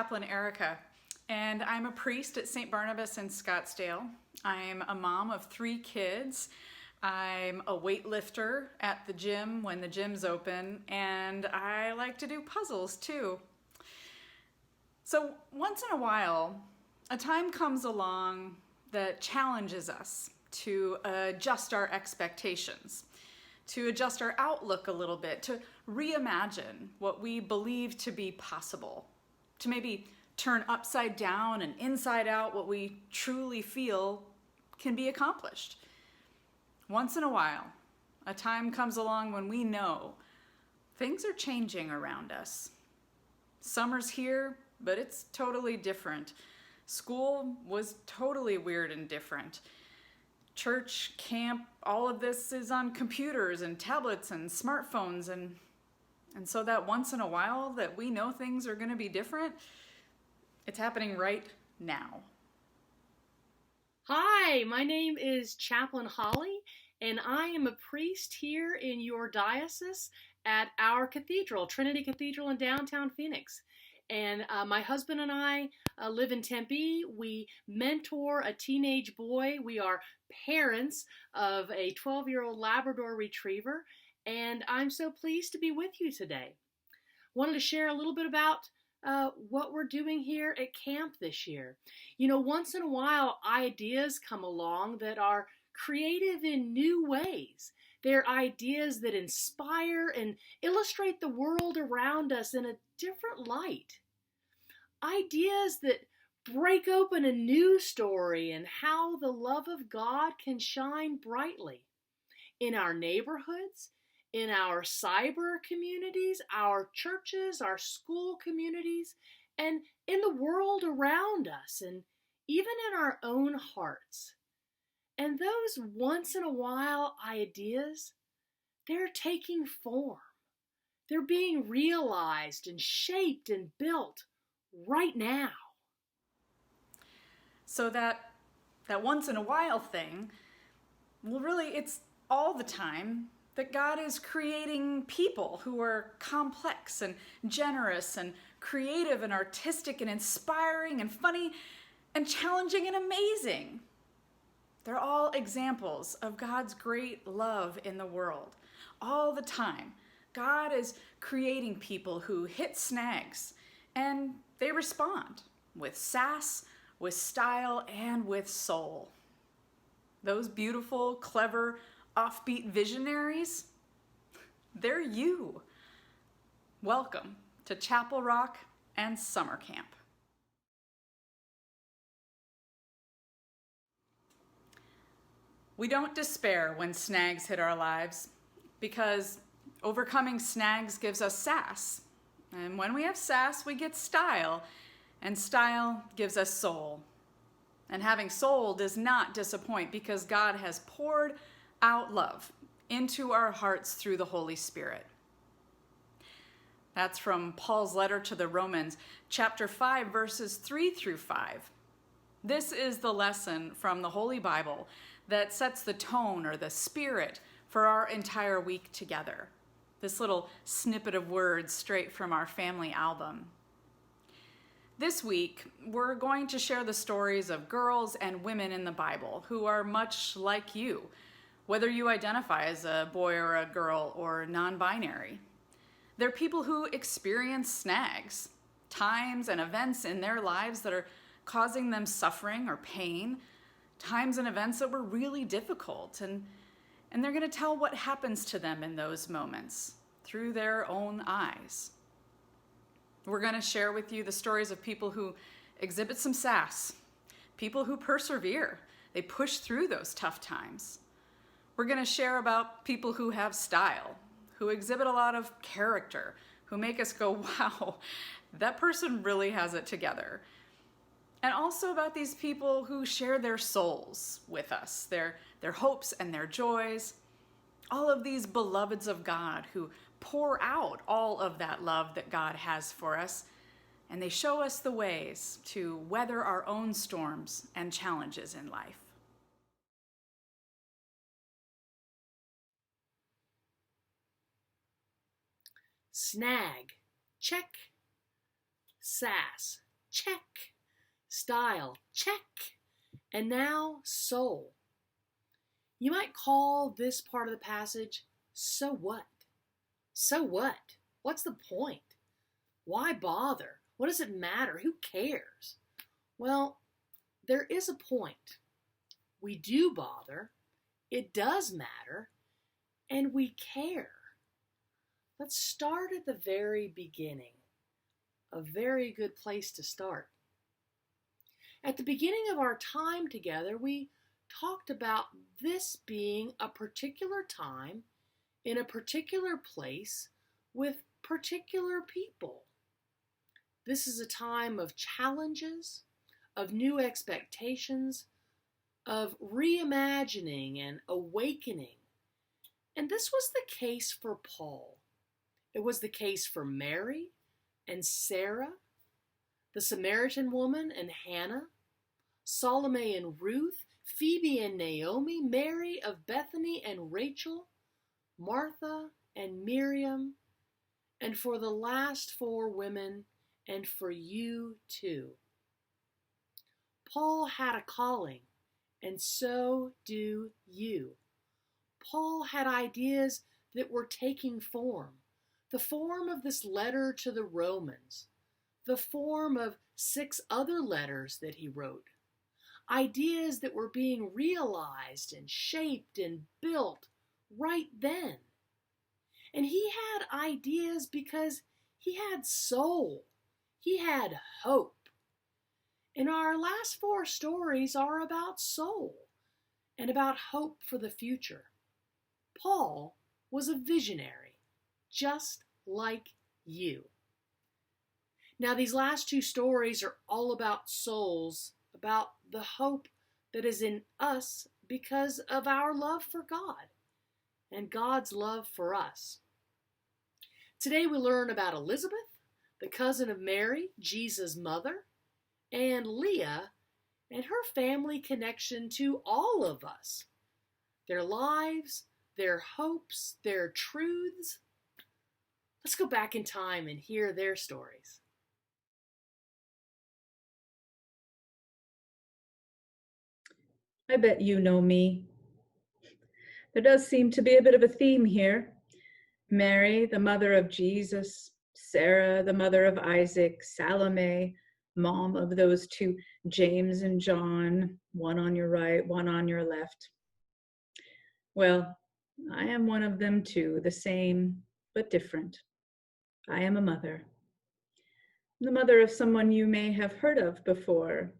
Chaplain Erika, and I'm a priest at St. Barnabas in Scottsdale. I'm a mom of 3 kids. I'm a weightlifter at the gym when the gym's open, and I like to do puzzles too. So once in a while, a time comes along that challenges us to adjust our expectations, to adjust our outlook a little bit, to reimagine what we believe to be possible, to maybe turn upside down and inside out what we truly feel can be accomplished. Once in a while, a time comes along when we know things are changing around us. Summer's here, but it's totally different. School was totally weird and different. Church, camp, all of this is on computers and tablets and smartphones, and so that once in a while that we know things are going to be different, it's happening right now. Hi, my name is Chaplain Holly, and I am a priest here in your diocese at our cathedral, Trinity Cathedral in downtown Phoenix. And my husband and I live in Tempe. We mentor a teenage boy. We are parents of a 12-year-old Labrador Retriever, and I'm so pleased to be with you today. Wanted to share a little bit about what we're doing here at camp this year. You know, once in a while, ideas come along that are creative in new ways. They're ideas that inspire and illustrate the world around us in a different light. Ideas that break open a new story and how the love of God can shine brightly in our neighborhoods, in our cyber communities, our churches, our school communities, and in the world around us, and even in our own hearts. And those once in a while ideas, they're taking form. They're being realized and shaped and built right now. So that once in a while thing, well, really, it's all the time that God is creating people who are complex and generous and creative and artistic and inspiring and funny and challenging and amazing. They're all examples of God's great love in the world. All the time, God is creating people who hit snags, and they respond with sass, with style, and with soul. Those beautiful, clever, offbeat visionaries, they're you. Welcome to Chapel Rock and Summer Camp. We don't despair when snags hit our lives, because overcoming snags gives us sass. And when we have sass, we get style, and style gives us soul. And having soul does not disappoint, because God has poured out love into our hearts through the Holy Spirit. That's from Paul's letter to the Romans, chapter 5, verses 3 through 5. This is the lesson from the Holy Bible that sets the tone or the spirit for our entire week together. This little snippet of words straight from our family album. This week, we're going to share the stories of girls and women in the Bible who are much like you, whether you identify as a boy or a girl or non-binary. They're people who experience snags, times and events in their lives that are causing them suffering or pain, times and events that were really difficult, and they're going to tell what happens to them in those moments through their own eyes. We're going to share with you the stories of people who exhibit some sass, people who persevere, they push through those tough times. We're going to share about people who have style, who exhibit a lot of character, who make us go, wow, that person really has it together. And also about these people who share their souls with us, their hopes and their joys. All of these beloveds of God who pour out all of that love that God has for us, and they show us the ways to weather our own storms and challenges in life. Snag, check. Sass, check. Style, check. And now, soul. You might call this part of the passage, so what? So what? What's the point? Why bother? What does it matter? Who cares? Well, there is a point. We do bother. It does matter. And we care. Let's start at the very beginning. A very good place to start. At the beginning of our time together, we talked about this being a particular time in a particular place with particular people. This is a time of challenges, of new expectations, of reimagining and awakening. And this was the case for Paul. It was the case for Mary and Sarah, the Samaritan woman and Hannah, Salome and Ruth, Phoebe and Naomi, Mary of Bethany and Rachel, Martha and Miriam, and for the last four women, and for you too. Paul had a calling, and so do you. Paul had ideas that were taking form, the form of this letter to the Romans, the form of 6 other letters that he wrote, ideas that were being realized and shaped and built right then. And he had ideas because he had soul. He had hope. And our last 4 stories are about soul and about hope for the future. Paul was a visionary, just like you. Now, these last 2 stories are all about souls, about the hope that is in us because of our love for God and God's love for us. Today we learn about Elizabeth, the cousin of Mary, Jesus' mother, and Leah and her family connection to all of us, their lives, their hopes, their truths. Let's go back in time and hear their stories. I bet you know me. There does seem to be a bit of a theme here. Mary, the mother of Jesus, Sarah, the mother of Isaac, Salome, mom of those 2, James and John, one on your right, one on your left. Well, I am one of them too, the same but different. I am a mother. The mother of someone you may have heard of before.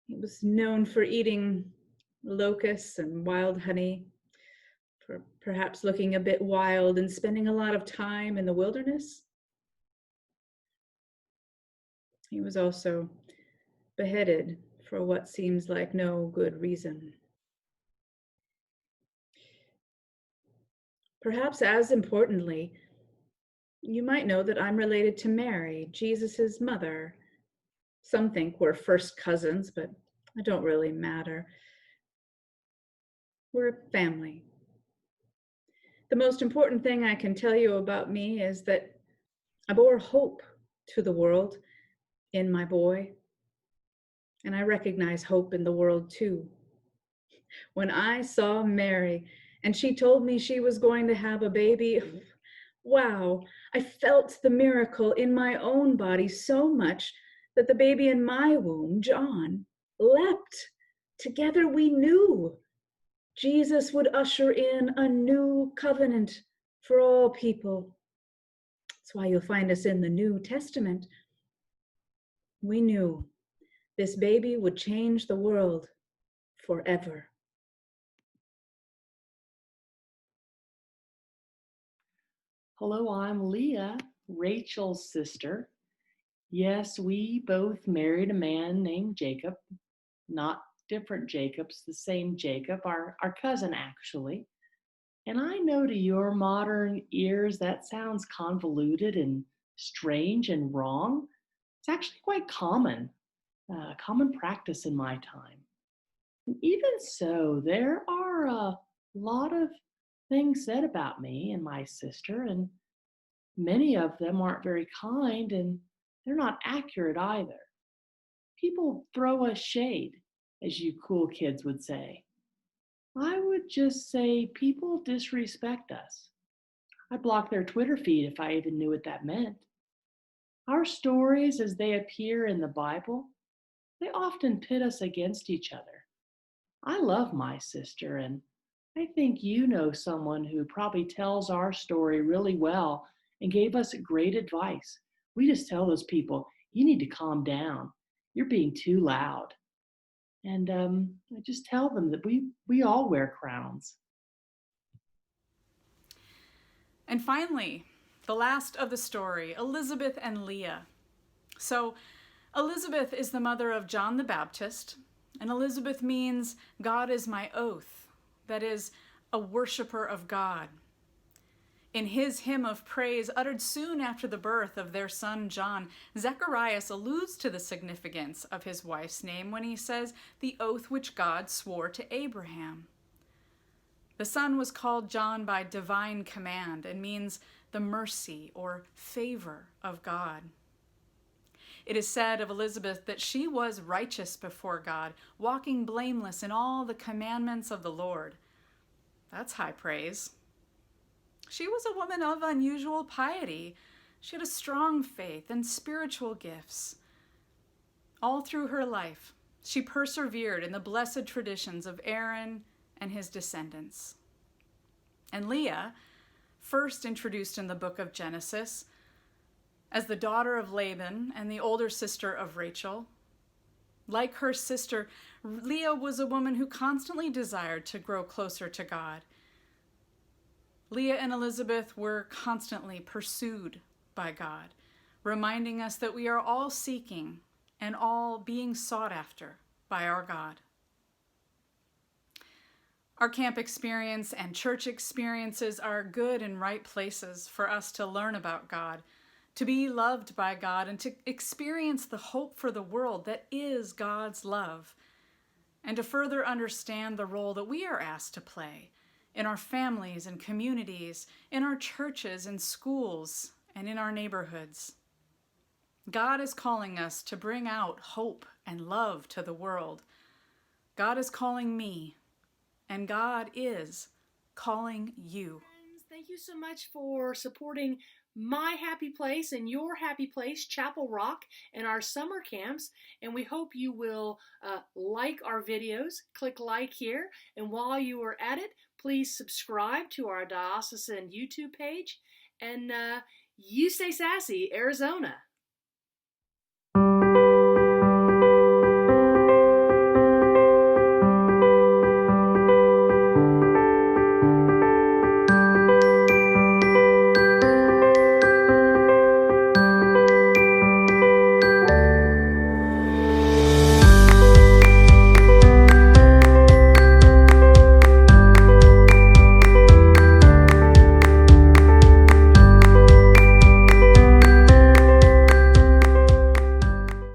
He was known for eating locusts and wild honey, for perhaps looking a bit wild and spending a lot of time in the wilderness. He was also beheaded for what seems like no good reason. Perhaps as importantly, you might know that I'm related to Mary, Jesus's mother. Some think we're first cousins, but it don't really matter. We're a family. The most important thing I can tell you about me is that I bore hope to the world in my boy, and I recognize hope in the world too. When I saw Mary and she told me she was going to have a baby, wow, I felt the miracle in my own body so much that the baby in my womb, John, leapt. Together we knew Jesus would usher in a new covenant for all people. That's why you'll find us in the New Testament. We knew this baby would change the world forever. Hello, I'm Leah, Rachel's sister. Yes, we both married a man named Jacob, not different Jacobs, the same Jacob, our cousin actually. And I know to your modern ears that sounds convoluted and strange and wrong. It's actually quite common practice in my time. And even so, there are a lot of things said about me and my sister, and many of them aren't very kind, and They're not accurate either. People throw us shade, as you cool kids would say. I would just say people disrespect us. I'd block their Twitter feed if I even knew what that meant. Our stories, as they appear in the Bible, they often pit us against each other. I love my sister, and I think you know someone who probably tells our story really well and gave us great advice. We just tell those people, you need to calm down. You're being too loud. And I just tell them that we all wear crowns. And finally, the last of the story, Elizabeth and Leah. So Elizabeth is the mother of John the Baptist, and Elizabeth means God is my oath, that is, a worshiper of God. In his hymn of praise, uttered soon after the birth of their son John, Zacharias alludes to the significance of his wife's name when he says, the oath which God swore to Abraham. The son was called John by divine command and means the mercy or favor of God. It is said of Elizabeth that she was righteous before God, walking blameless in all the commandments of the Lord. That's high praise. She was a woman of unusual piety. She had a strong faith and spiritual gifts. All through her life, she persevered in the blessed traditions of Aaron and his descendants. And Leah, first introduced in the book of Genesis as the daughter of Laban and the older sister of Rachel, like her sister, Leah was a woman who constantly desired to grow closer to God. Leah and Elizabeth were constantly pursued by God, reminding us that we are all seeking and all being sought after by our God. Our camp experience and church experiences are good and right places for us to learn about God, to be loved by God, and to experience the hope for the world that is God's love, and to further understand the role that we are asked to play in our families and communities, in our churches and schools, and in our neighborhoods. God is calling us to bring out hope and love to the world. God is calling me, and God is calling you. Thank you so much for supporting my happy place and your happy place, Chapel Rock, and our summer camps. And we hope you will like our videos. Click like here. And while you are at it, please subscribe to our diocesan YouTube page. And you stay sassy, Arizona.